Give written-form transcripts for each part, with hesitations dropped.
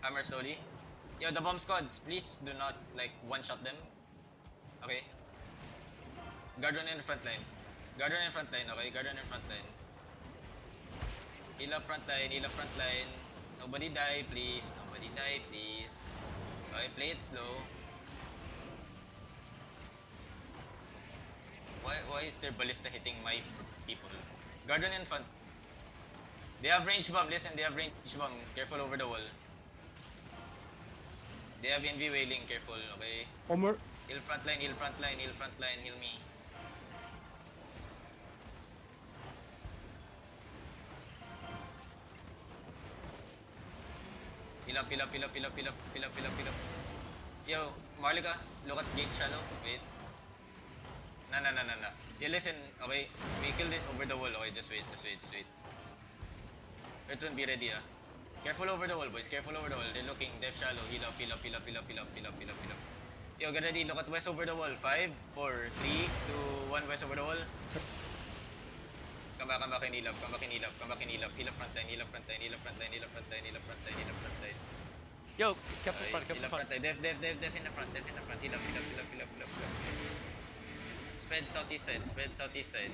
Hammer slowly. Yo, the bomb squads, please do not like one-shot them. Okay. Guard one in the front line. Guard one in front line, okay? Guard one in front line. Heal up front line, heal up front line. Nobody die, please. Nobody die, please. Okay, play it slow. Why is their ballista hitting my people? Guard one in front. They have range bomb, listen, they have range bomb. Careful over the wall. They have NV wailing, careful, okay? Homer. Heal front line, heal front line, heal front line, heal me. Heal up, heal up, heal up, heal up, heal up, heal up, heal up, heal up. Yo, Marlika, look at gate shallow. Wait. No. Yeah, listen, okay? We kill this over the wall, okay? Just wait. Return, be ready, ah. Careful over the wall, boys. Careful over the wall. They're looking, they're shallow. Heal up. Yo, get ready. Look at west over the wall. 5, 4, 3, 2, 1. West over the wall. Come back and heal up. Heal up front line. Yo, careful front, Heal careful up front. front line. Def in the front. Heal up. Spread southeast side.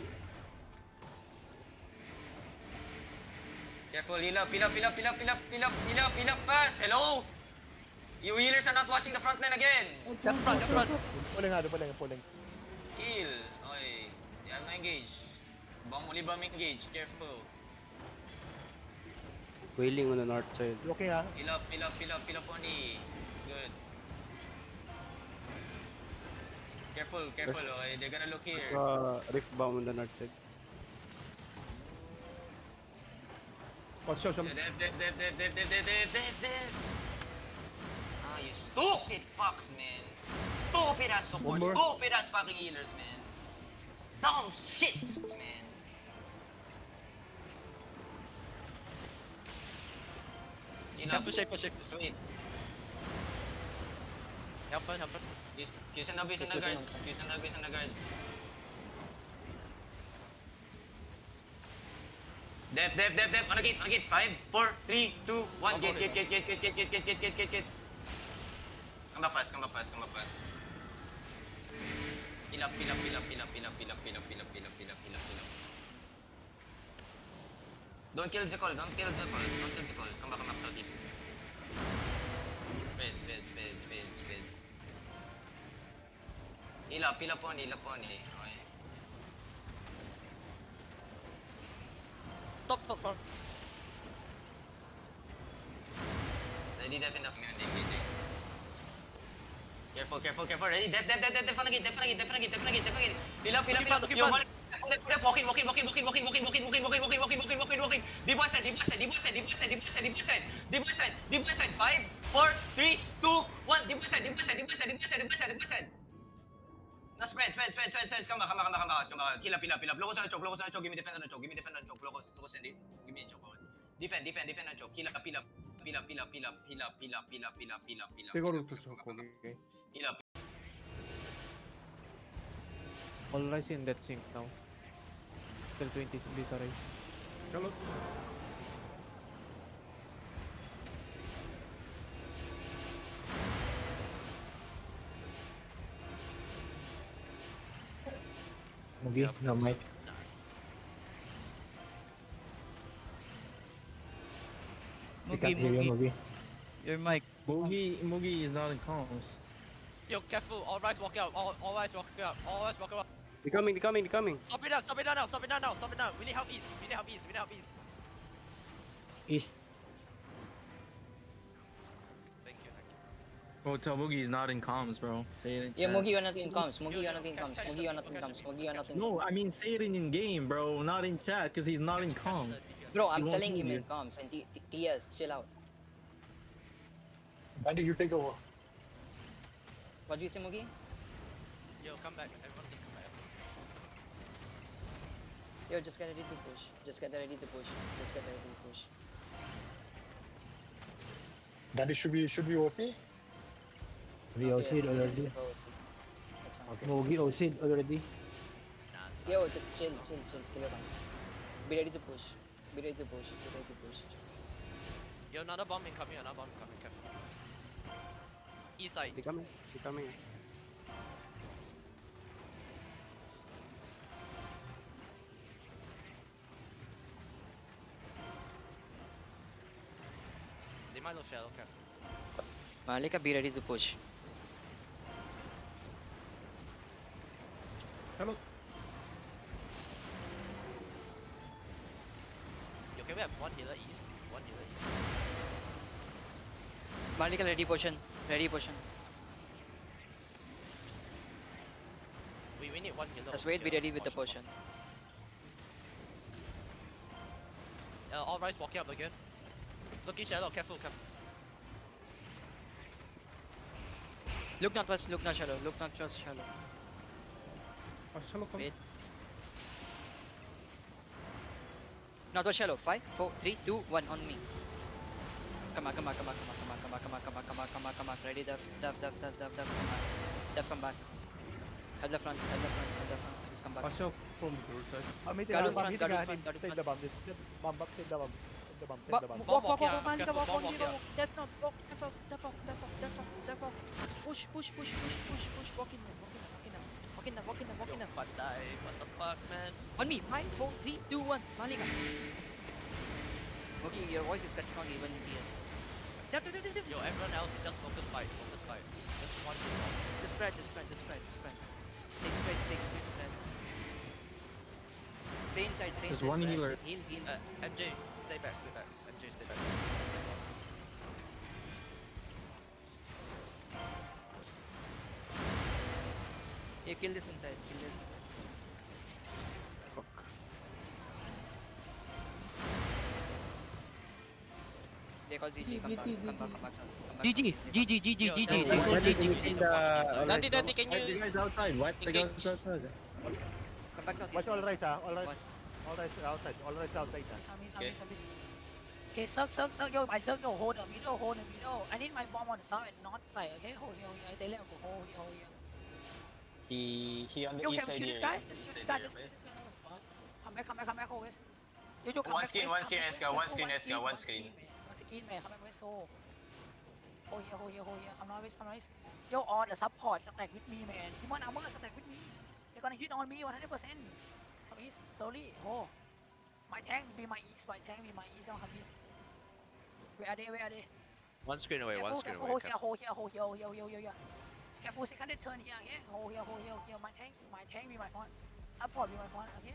Careful, heal up fast! Hello? You healers are not watching the front line again! Left front. Pulling. Heal! Okay. Yan na engage. Bomb engage. Careful. Wailing on the north side. Looking ah. Heal up only. Good. Careful, okay? They're gonna look here. Rift bomb on the north side. Oh, show. Dev. Ah, you stupid fucks, man. Stupid ass support. One more. Stupid ass fucking healers, man. Dumb shits, man. Careful, shape. Just wait. Help front. Kiss and the base and the guards. Dev. On the gate. 5, 4, 3, 2, 1. Get. Come back fast. Heal up. Don't kill the call. Come back southeast. Spread. Heal up only. Okay. Top front. Ready, def enough. Engaging. Careful. Ready, def on the gate. Heal up. Keep Yo, on. walking. Deep boy side. 5, 4, 3, 2, 1. Deep boy side. Now spread. Come back. Heal up. Locos on the choke. Give me defend on the choke. Locos, and give me a choke. Defend on choke. Heal up. 이거를 tusok ko. Okay. Heal up. All rise in that sync now. Still 20 bisa rise. Hello. Mugi, no mic. I can't hear you, Mugi. Your mic. Mugi is not in comms. Yo, careful. All rise, walk out. All rise, walk out. They're coming. Stop it down now. We need help east. East. Thank you. Bro, tell Mugi is not in comms, bro. Say it in Yeah, chat. Mugi, you're not in comms. Yo, Mugi, you're not in comms. No, I mean say it in game, bro, not in chat, because he's not in comms. Bro, I'm He won't telling him hear in comms and TS, chill out. Andy, you take over. What do you say, Mugi? Yo, come back. Everyone just come back. Yo, just get ready to push. Just get ready to push. Daddy should be OC. We OC'd already. That's fine. Mugi OC'd already. Yo, just chill, kill your comms. Be ready to push. Yo, another bomb incoming, careful. East side. They coming. They coming. They might look shallow, careful. Malika, be ready to push. Hello. Yo, can we have one healer east? One healer east. Malika, ready potion. Ready potion. We need one healer. Just over wait, be here. ready with the Watch potion. All rise walking up again. Looking shallow, careful. Look not west, look not shallow, look not just shallow. Hello, come. Wait. Not west shallow. 5, 4, 3, 2, 1 on me. Come on. Ready, def, come back. Def, come back. Head the front, please come back. Watch out from the door side. Guard in front, guard in front, guard in Take front. the bomb, take the bomb, take the bomb. Take the bomb, take the bomb. Bomb walk here, careful, bomb walk here. Death not, walk, death off. Push, walk in there. But die, what the fuck, man? On me, 5, 4, 3, 2, 1, Malika. Okay, your voice is cutting out even in PS. Death. Yo, everyone else just focus fight. Just one healer. The spread. Take spread. Stay inside, There's one spread. healer. Heal. MJ, stay back. MJ, stay back. You kill this inside. Fuck. They call GG, come back, son. GG. Daddy, can you guys outside? What the guys outside? Come back, son. Watch all right, all right. What? All right outside. Okay, circle, yo, my circle, hold the middle. I need my bomb on the south and north side, okay? Hold here. They let go, hold here. He on the Yo, east can we side kill here. this guy? East Let's kill side this guy, here, let's right? kill this guy. Come back, west. Yo, come One back screen, west, one screen, come back Eska, west, one screen, Eska, one screen. One screen, man, come back west, hold here. Come nice. Yo, all the support stack with me, man. Demon armor stack with me. They're gonna hit on me 100%. Come east, slowly, hold. My tank be my east, come east. Where are they? One screen away, Careful, one screen careful, away. hold here. Careful, second turn here, okay? Hold here. My tank be my front. Support be my front, okay?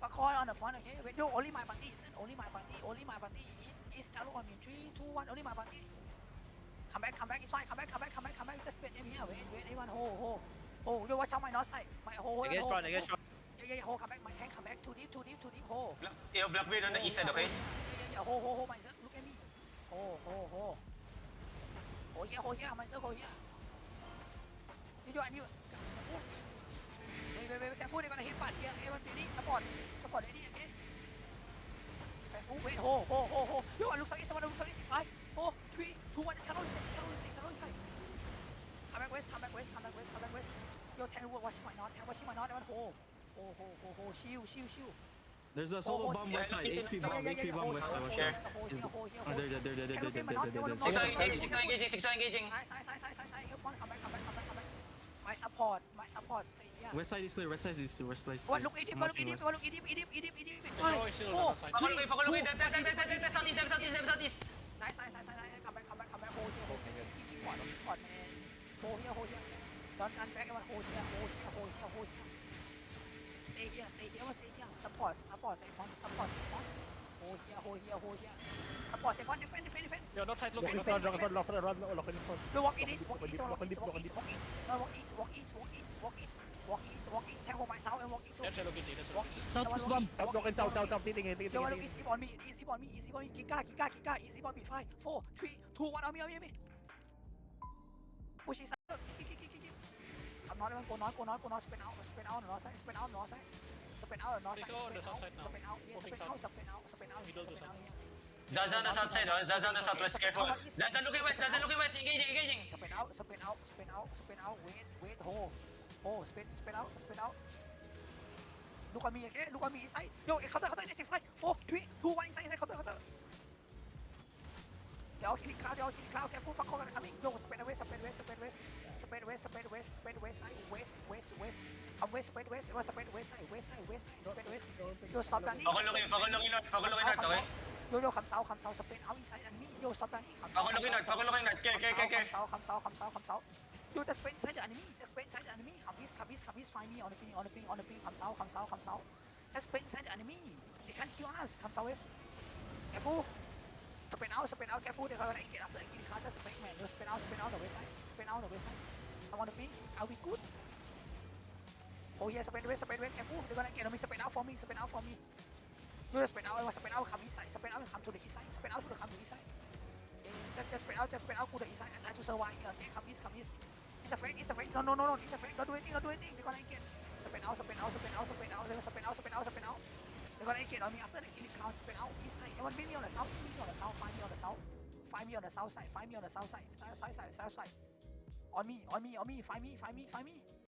Fuck call on the front, okay? Wait, no, only my party, only my party. East Talo on me, 3, 2, 1, only my party. Come back, it's fine, come back. Just split him here, wait, everyone, hold. Yo, watch out my north side. My hold. Against front. Yeah, hold, come back, my tank, come back, too deep, hold. Yo, Blackbeard on the east side, okay? Yeah, hold, my sir, look at me. Hold. Hold here, my sir, hold here. You. Wait, careful, they're gonna hit part here. Everyone ready, support ready, okay? Careful, wait, hold. Yo, looks like it's 5, 4, 3, 2, 1, channel inside. Come back west. Yo, 10 watch my north, everyone hold. Shield. There's a solo bomb west side. HP bomb west side. Watch out. Oh, there. Six engaging. Nice. Come back. My support. Yeah. West side is clear. West side is clear. Look, Edip. 5, 4, 3, Pakulungin, southeast. Nice. Come back. Hold here. Keep pot, man. Hold here. Don't run back. Hold here. Stay here. Support. Stay front. Hold here. Support. Stay front. Defend. Yo, no tight Lock in front. No, walk east. No, walk east. Tempo my south and walk east. Walk east. Lock in south. Titingin. Yo, look, easy on me. Kika. Easy on me. 5, 4, 3, 2, 1 on me. Push inside. Kick. Come north, go north. Spin out, north side. Spin out. Spin out. Zaza on the south side, Zaza on the southwest, careful. Zaza looking west, engaging. Spin out. Wait, hold. Spin out. Look at me, okay? Look at me inside. Yo, counter, inside. 5, 4, 3, 2, 1, inside, counter. all killing cloud, they all killing cloud. Careful, fuck all coming. Yo, spread away, spread away, spread away, spread away, spread away, spread away, side, west, west, west. Come west, spread away, spread away, side, west, side, west, side, spread away. Yo, stop that. Focus looking north, okay? Yo, come south, spread out inside enemy. Yo, stop that. Focus looking north, okay. Come south. Yo, just spread inside the enemy. Come east. Find me on the ping. Come south. Just spread inside the enemy. They can't kill us. Come southwest. Careful. Spread out. Careful. They're gonna get after the killing card. That's a fake man. Just spread out the west side. I want to ping. I'll be good. Oh yeah, spread away. Careful. They're gonna get me. Spread out for me. You just spread out. Come east side. Spread out and come to the east side. Just spread out. Go to the east side and try to survive here. Okay, come east. It's a fake. No. It's a fake. Don't do anything. They're gonna get. Spread out. They're gonna spread out. They're gonna get on me after the killing count. Spread out east side. Everyone meet me on the south. Find me on the south side. South side. On me. Find me.